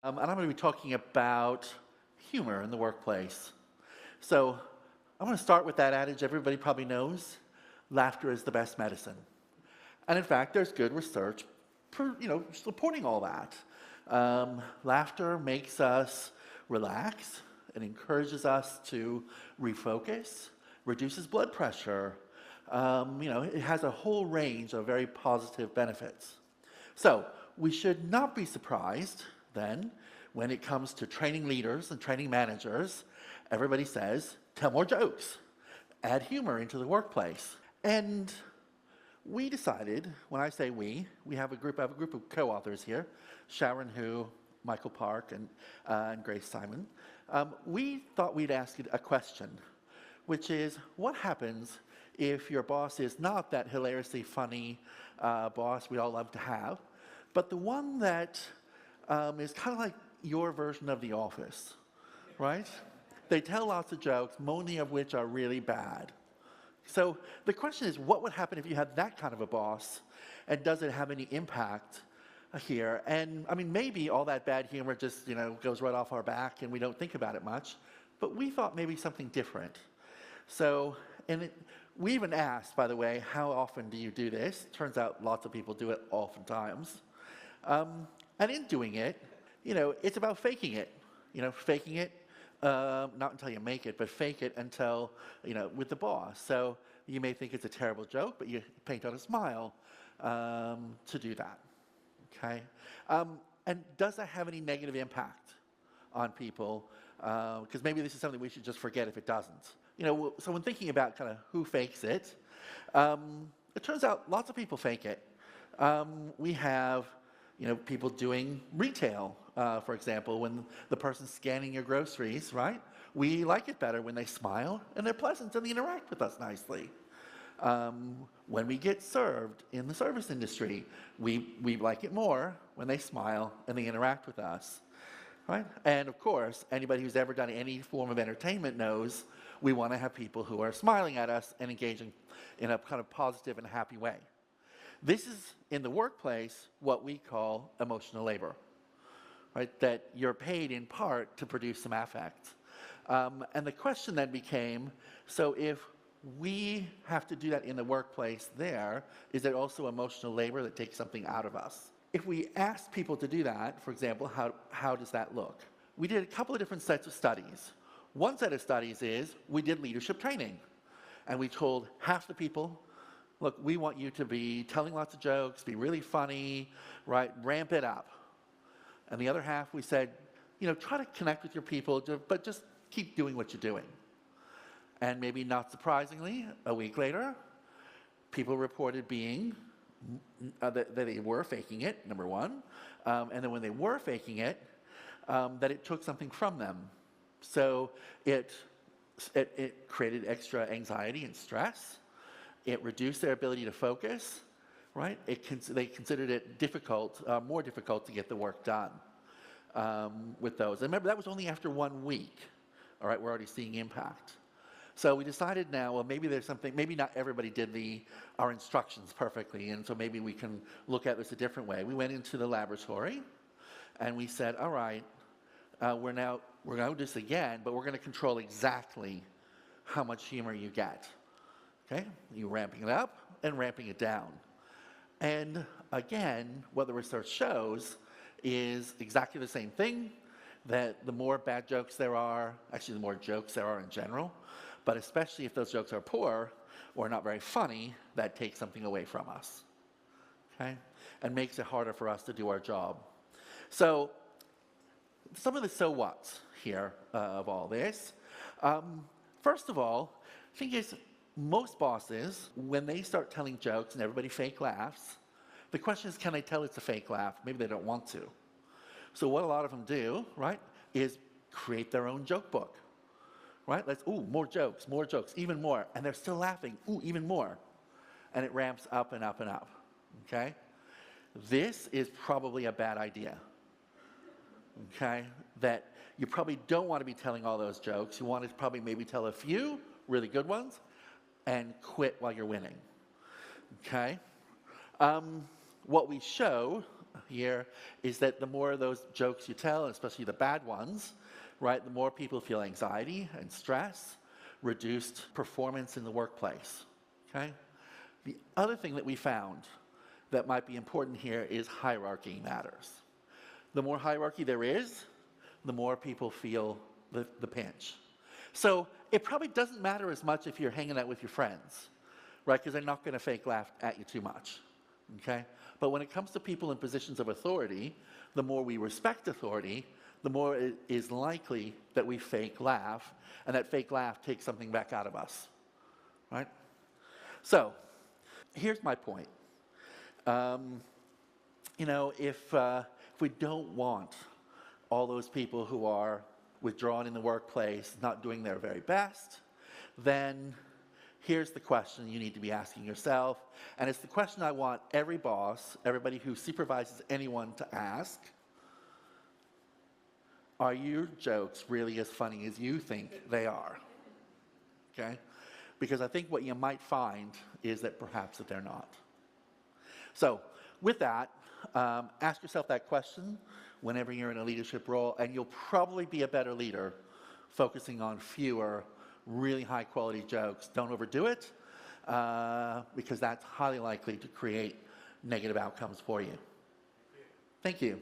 And I'm going to be talking about humor in the workplace. So I'm going to start with that adage everybody probably knows, laughter is the best medicine. And in fact, there's good research supporting all that. Laughter makes us relax. It encourages us to refocus, reduces blood pressure. It has a whole range of very positive benefits. So we should not be surprised then when it comes to training leaders and training managers. Everybody says, tell more jokes, add humor into the workplace. And we decided, when I say we have a group of co-authors here, Sharon Hu, Michael Park, and Grace Simon. We thought we'd ask you a question, which is, what happens if your boss is not that hilariously funny boss we all love to have, but the one that is kind of like your version of The Office, right? They tell lots of jokes, many of which are really bad. So the question is, what would happen if you had that kind of a boss, and does it have any impact here? And I mean, maybe all that bad humor just goes right off our back and we don't think about it much, but we thought maybe something different. So, we even asked, by the way, how often do you do this? Turns out lots of people do it oftentimes. And in doing it, it's about faking it. Faking it, not until you make it, but fake it until, with the boss. So you may think it's a terrible joke, but you paint on a smile to do that, okay? And does that have any negative impact on people? Because maybe this is something we should just forget if it doesn't. So when thinking about kind of who fakes it, it turns out lots of people fake it. We have people doing retail, for example, when the person's scanning your groceries, right? We like it better when they smile and they're pleasant and they interact with us nicely. When we get served in the service industry, we like it more when they smile and they interact with us, right? And of course, anybody who's ever done any form of entertainment knows we want to have people who are smiling at us and engaging in a kind of positive and happy way. This is, in the workplace, what we call emotional labor, right? That you're paid in part to produce some affect. And the question then became, so if we have to do that in the workplace there, is it also emotional labor that takes something out of us? If we asked people to do that, for example, how does that look? We did a couple of different sets of studies. One set of studies is we did leadership training, and we told half the people, look, we want you to be telling lots of jokes, be really funny, right? Ramp it up. And the other half, we said, try to connect with your people, but just keep doing what you're doing. And maybe not surprisingly, a week later, people reported that they were faking it, number one. And then when they were faking it, that it took something from them. So it created extra anxiety and stress. It reduced their ability to focus, right? They considered it more difficult to get the work done with those. And remember, that was only after 1 week. All right, we're already seeing impact. So we decided now, well, maybe there's something, maybe not everybody did our instructions perfectly, and so maybe we can look at this a different way. We went into the laboratory, and we said, all right, we're going to do this again, but we're going to control exactly how much humor you get. Okay, you ramping it up and ramping it down. And again, what the research shows is exactly the same thing, that the more bad jokes there are, actually the more jokes there are in general, but especially if those jokes are poor or not very funny, that takes something away from us, okay? And makes it harder for us to do our job. So, some of the so whats here of all this. First of all, I think it's most bosses, when they start telling jokes and everybody fake laughs, the question is, can they tell it's a fake laugh? Maybe they don't want to. So what a lot of them do, right, is create their own joke book, right? More jokes, even more. And they're still laughing, even more. And it ramps up and up and up, okay? This is probably a bad idea, okay? That you probably don't want to be telling all those jokes. You want to probably maybe tell a few really good ones and quit while you're winning, okay? What we show here is that the more of those jokes you tell, especially the bad ones, right, the more people feel anxiety and stress, reduced performance in the workplace, okay? The other thing that we found that might be important here is hierarchy matters. The more hierarchy there is, the more people feel the pinch. So it probably doesn't matter as much if you're hanging out with your friends, right? Because they're not going to fake laugh at you too much, okay? But when it comes to people in positions of authority, the more we respect authority, the more it is likely that we fake laugh, and that fake laugh takes something back out of us, right? So here's my point. You know, if we don't want all those people who are withdrawn in the workplace, not doing their very best, then here's the question you need to be asking yourself, and it's the question I want every boss, everybody who supervises anyone to ask. Are your jokes really as funny as you think they are? Okay? Because I think what you might find is that perhaps that they're not. So, with that, ask yourself that question whenever you're in a leadership role, and you'll probably be a better leader focusing on fewer really high quality jokes. Don't overdo it, because that's highly likely to create negative outcomes for you. Thank you.